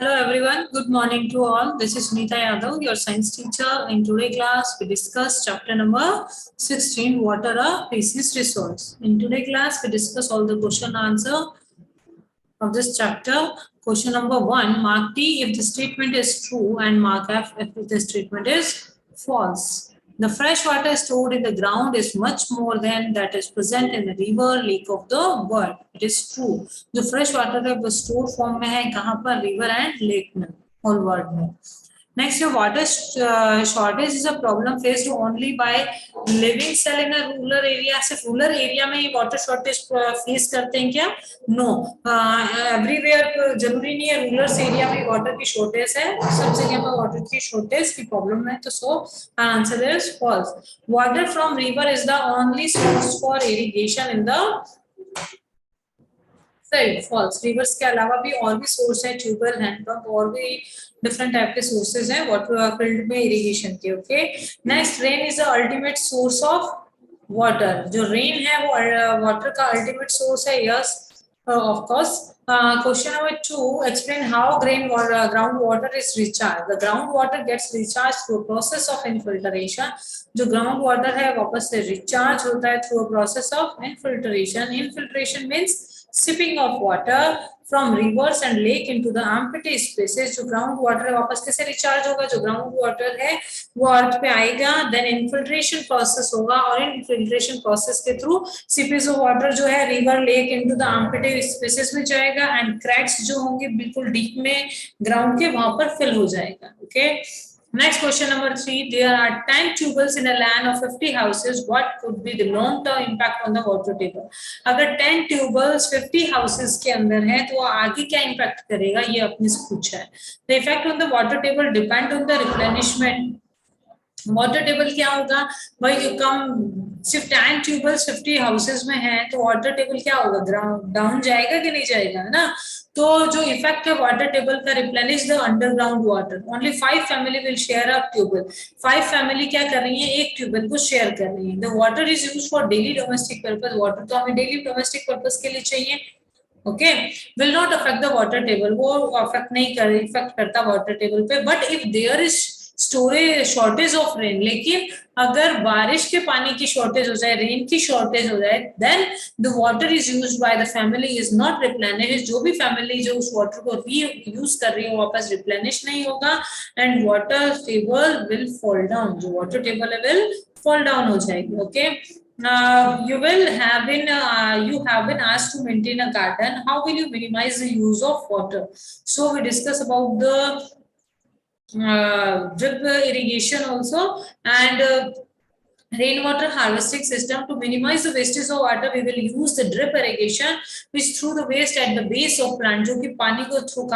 Hello everyone, good morning to all. This is Sunita Yadav, your science teacher. In today's class, we discuss chapter number 16, Water a Precious Resource. In today's class, we discuss all the question answer of this chapter. Question number 1, mark T if the statement is true and mark F if the statement is false. The fresh water stored in the ground is much more than that is present in the river, lake of the world. It is true. जो fresh water है वो store form में है कहाँ पर river and lake में whole world में. Next, your water shortage is a problem faced only by living cell in a rural area. सिर्फ rural area में ही water shortage face करते हैं क्या? No. Everywhere जरूरी नहीं है rural area में water की shortage है. सब जगह पर water की shortage की problem है. तो so answer is false. Water from river is the only source for irrigation in the field. False. Rivers के अलावा भी और भी source है, ट्यूबवेल, हैंडपंप और भी डिफरेंट टाइप के सोर्सेज हैं वाटर फील्ड में इरिगेशन के. Okay, next, rain is the ultimate source of water. जो रेन है वो वाटर का अल्टीमेट सोर्स है. Yes, of course. Question number 2, explain how groundwater is recharged. The groundwater gets recharged through a process of infiltration. जो ground water है वापस से recharge होता है through a process of infiltration. Infiltration means sipping of water from rivers and lake into the empty spaces. जो ground water है वापस कैसे रिचार्ज होगा? जो ग्राउंड वाटर है वो अर्थ पे आएगा, देन इनफिल्ट्रेशन प्रोसेस होगा और इनफिल्ट्रेशन प्रोसेस के थ्रू सीपेज ऑफ वाटर जो है river lake into the empty spaces में जाएगा एंड क्रैक्स जो होंगे बिल्कुल डीप में ग्राउंड के वहां पर फिल हो जाएगा. Okay, next, question number 3, there are 10 tubes in a land of 50 houses. What could be the long term impact on the water table? अगर 10 tubes 50 houses के अंदर है तो आगे क्या इम्पैक्ट करेगा ये अपने से पूछा है. The effect on the water table depend on the replenishment. Water table क्या होगा भाई? कम सिर्फ 10 ट्यूबवेल्स 50 हाउसेस में है तो वाटर टेबल क्या होगा? ग्राउंड डाउन जाएगा कि नहीं जाएगा, है ना? तो जो इफेक्ट है वाटर टेबल का, replenish the underground water. Only 5 family will share a tubewell. 5 family क्या कर रही है? एक ट्यूबवेल को शेयर कर रही है. The water is used for daily domestic purpose. Water तो हमें डेली डोमेस्टिक पर्पस के लिए चाहिए. Okay, will not affect the water table. वो अफेक्ट नहीं कर इफेक्ट करता वाटर टेबल पे. But if there is storage shortage of rain, लेकिन अगर बारिश के पानी की शॉर्टेज हो जाए, रेन की शॉर्टेज हो जाए, then the water is used by the family is not replenished. जो भी फैमिली जो उस वाटर को रीयूज कर रही है वापस रिप्लेनिश नहीं होगा and water table will fall down. जो वाटर टेबल है विल फॉल डाउन हो जाएगी. Okay, you have been asked to maintain a garden. How will you minimize the use of water? So we discuss about the drip irrigation also and rainwater harvesting system. To minimize the wastage of water, we will use the drip irrigation, which through the waste at the base of plant. जो कि पानी को through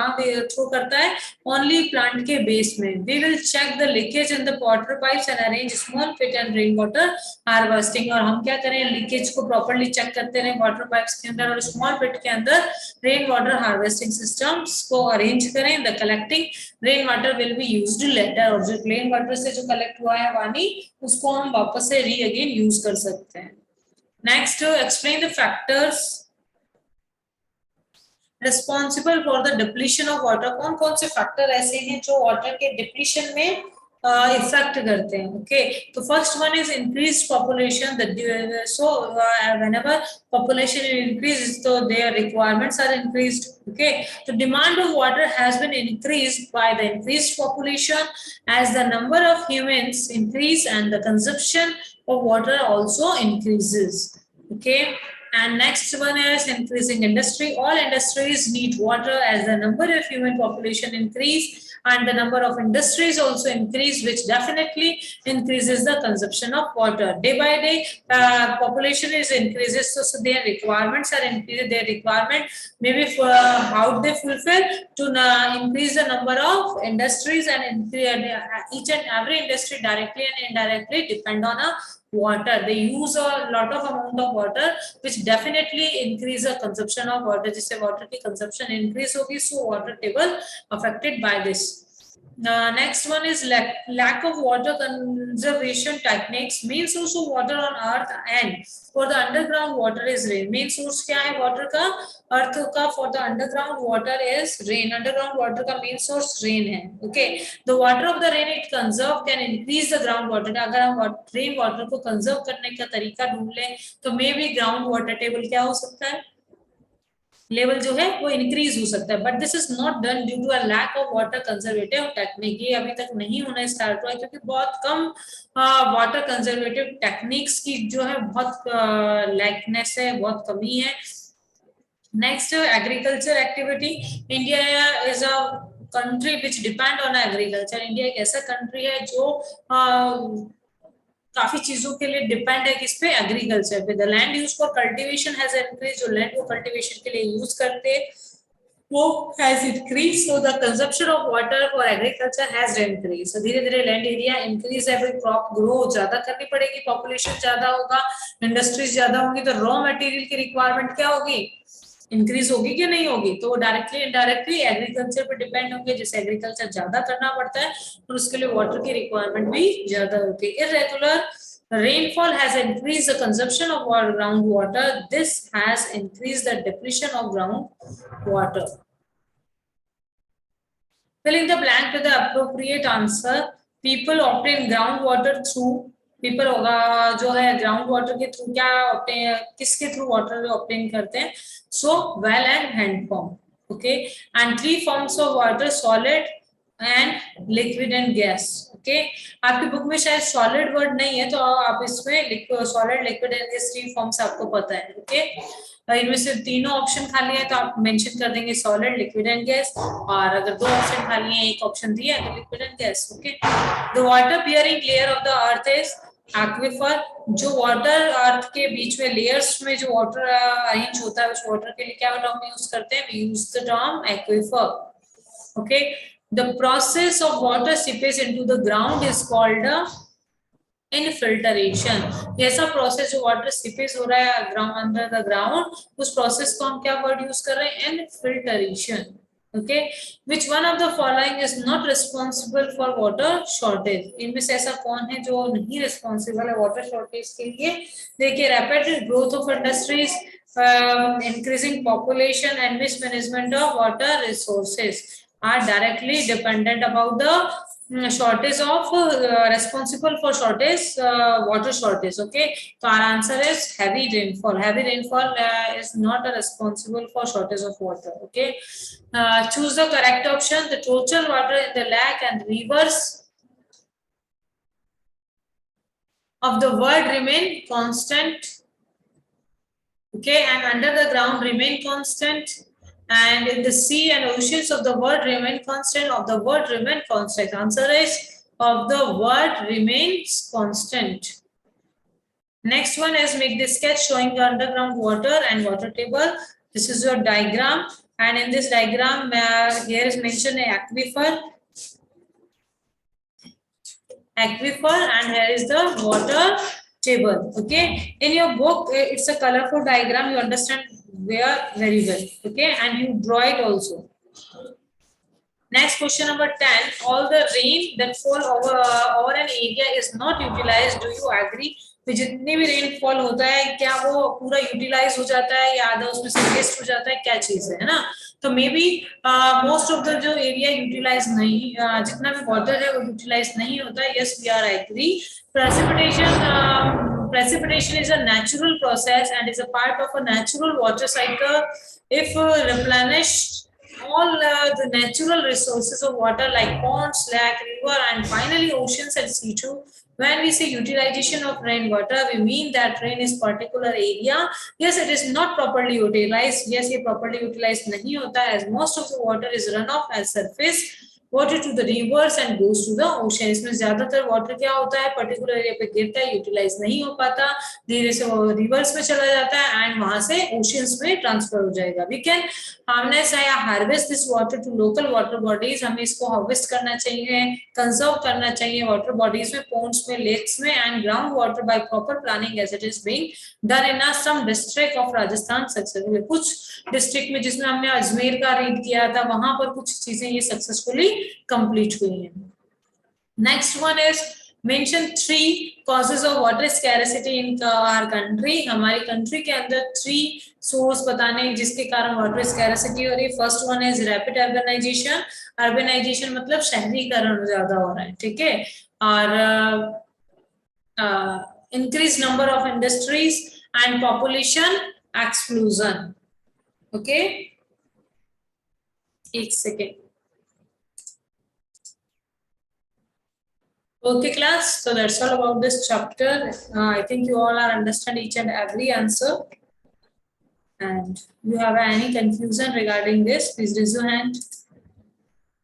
करता है only plant के base में. We will check the leakage in the water pipes and arrange small pit and rainwater harvesting. और हम क्या करें? लीकेज को प्रॉपर्ली चेक करते रहे वाटर पाइप्स के अंदर और स्मॉल पिट के अंदर रेन वाटर हार्वेस्टिंग सिस्टम्स को अरेंज करें. The collecting rain water will be used later. और जो रेन वाटर से जो कलेक्ट हुआ है पानी उसको हम वापस से री अगेन यूज कर सकते हैं. Next, explain the factors responsible for the depletion of water. कौन कौन से फैक्टर ऐसे हैं जो वाटर के डिप्लीशन में इफेक्ट करते हैं? ओके, तो first one is increased population. So whenever population increases so their requirements are increased. Okay, the demand of water has been increased by the increased population. As the number of humans increase and the consumption of water also increases. Okay, and next one is increasing industry. All industries need water as the number of human population increase and the number of industries also increase, which definitely increases the consumption of water. Day by day, population is increases, so their requirements are increased. Their requirement maybe for how they fulfill to increase the number of industries and each and every industry directly and indirectly depend on a water. They use a lot of amount of water, which definitely increase the consumption of water. जिससे water की consumption increase होगी, so water table affected by this. Next one is lack of water conservation techniques. Main source of water on earth and for the underground water is rain. Main source क्या है water का? Earth का for the underground water is rain. Underground water का main source rain है. Okay. The water of the rain it conserve can increase the ground water. अगर हम rain water को conserve करने का तरीका ढूंढ लें तो maybe ground water table क्या हो सकता है? लेवल जो है वो इंक्रीज हो सकता है, but this is not done due to a lack of water conservative technique. ये अभी तक नहीं होना स्टार्ट हुआ है क्योंकि बहुत कम वाटर कंजर्वेटिव टेक्निक्स की जो है बहुत लैकनेस है, बहुत कमी है। Next agriculture activity. India is a country which depend on agriculture. India एक ऐसा कंट्री है जो काफी चीजों के लिए डिपेंड है किस पे? एग्रीकल्चर पे। The land use for cultivation has increase. जो लैंड को कल्टीवेशन के लिए यूज करते वो has increase, so the consumption of water for agriculture has increase. So धीरे धीरे लैंड एरिया इंक्रीज है, क्रॉप ग्रो ज्यादा करनी पड़ेगी, पॉपुलेशन ज्यादा होगा, इंडस्ट्रीज ज्यादा होंगी, तो रॉ मटेरियल की रिक्वायरमेंट क्या होगी? इंक्रीज होगी कि नहीं होगी? तो डायरेक्टली इनडायरेक्टली एग्रीकल्चर पे डिपेंड होंगे, जैसे एग्रीकल्चर ज्यादा करना पड़ता है और उसके लिए वाटर की रिक्वायरमेंट भी ज्यादा होती है। Irregular rainfall has increased the consumption of groundwater. This has increased the depletion of groundwater. Filling the blank with the appropriate answer. People obtain groundwater through people होगा जो है ग्राउंड वाटर के through क्या obtain, किसके through water obtain करते हैं? So well and handpump. Okay, and three forms of water, solid and liquid and gas. Okay, आपकी book में शायद सॉलिड वर्ड नहीं है तो आप इसमें solid, liquid and gas three forms आपको पता है। ओके, इनमें से तीनों ऑप्शन खाली है तो आप मेंशन कर देंगे सॉलिड, लिक्विड एंड गैस, और अगर दो ऑप्शन खाली है, एक ऑप्शन दिया है तो liquid and gas. Okay, the water bearing layer of the earth is aquifer. जो वाटर अर्थ के बीच में लेयर्स में जो वाटर अरेंज होता है उस वाटर के लिए क्या टर्म यूज करते हैं? We use the term aquifer. Okay, the process of water seepage into the ground is called infiltration. ऐसा प्रोसेस जो वाटर सीपेज हो रहा है ग्राउंड, अंडर द ग्राउंड, उस प्रोसेस को हम क्या वर्ड यूज कर रहे हैं? इनफिल्टरेशन। Okay, which one of the following is not responsible for water shortage? इनमें से ऐसा कौन है जो नहीं रिस्पॉन्सिबल है वाटर शॉर्टेज के लिए? देखिए, rapid growth of industries, increasing population and mismanagement of water resources are directly dependent about the shortage of responsible for shortage, water shortage. Okay, so our answer is heavy rainfall. Heavy rainfall is not responsible for shortage of water. Okay, choose the correct option. The total water in the lake and rivers of the world remain constant. Okay, and under the ground remain constant, and in the sea and oceans of the world remain constant. Of the world remain constant. Answer is of the world remains constant. Next one is make the sketch showing the underground water and water table. This is your diagram, and in this diagram here is mentioned aquifer, and here is the water table. Okay, in your book it's a colorful diagram, you understand where very well. Okay, and you draw it also. Next, question number 10. All the rain that fall over an area is not utilized. Do you agree? तो जितनी भी rainfall होता है क्या वो पूरा utilise हो जाता है या आधा उसमें से वेस्ट हो जाता है? क्या चीज है ना? तो may be most of the जो एरिया यूटिलाइज नहीं, जितना भी वाटर है वो यूटिलाइज नहीं होता है। Yes, we are agree. Precipitation is a natural process and is a part of a natural water cycle. If replenished all the natural resources of water like ponds, lake, river, and finally oceans and sea too. When we say utilization of rainwater, we mean that rain is particular area. Yes, it is not properly utilized. Yes, ये properly utilized नहीं होता as most of the water is run off as surface water to the rivers and goes to the ocean. इसमें ज्यादातर water क्या होता है? Particular area पे गिरता है, यूटिलाइज नहीं हो पाता, धीरे से वो रिवर्स में चला जाता है एंड वहां से ओशियंस में ट्रांसफर हो जाएगा। वी कैन हार्नेस या harvest this water to local water bodies. हमें इसको हार्वेस्ट करना चाहिए, कंजर्व करना चाहिए वाटर बॉडीज में, पोन्ड्स में, लेक्स में and ground water by proper planning as it is being done in some district of Rajasthan successfully. कुछ डिस्ट्रिक्ट में जिसमें हमने अजमेर का रीड किया था वहां पर कुछ चीजें ये सक्सेसफुली कंप्लीट हुई है। Next one is mention 3 causes of water scarcity in our country। हमारी कंट्री के अंदर 3 सोर्स बताने जिसके कारण वाटर स्कैरसिटी हो रही है। First one is rapid urbanisation. Urbanisation मतलब शहरीकरण ज्यादा हो रहा है, ठीक है। और increased number of industries and population explosion। okay, एक second। Okay class, so that's all about this chapter। I think you all are understand each and every answer, and you have any confusion regarding this, please raise your hand।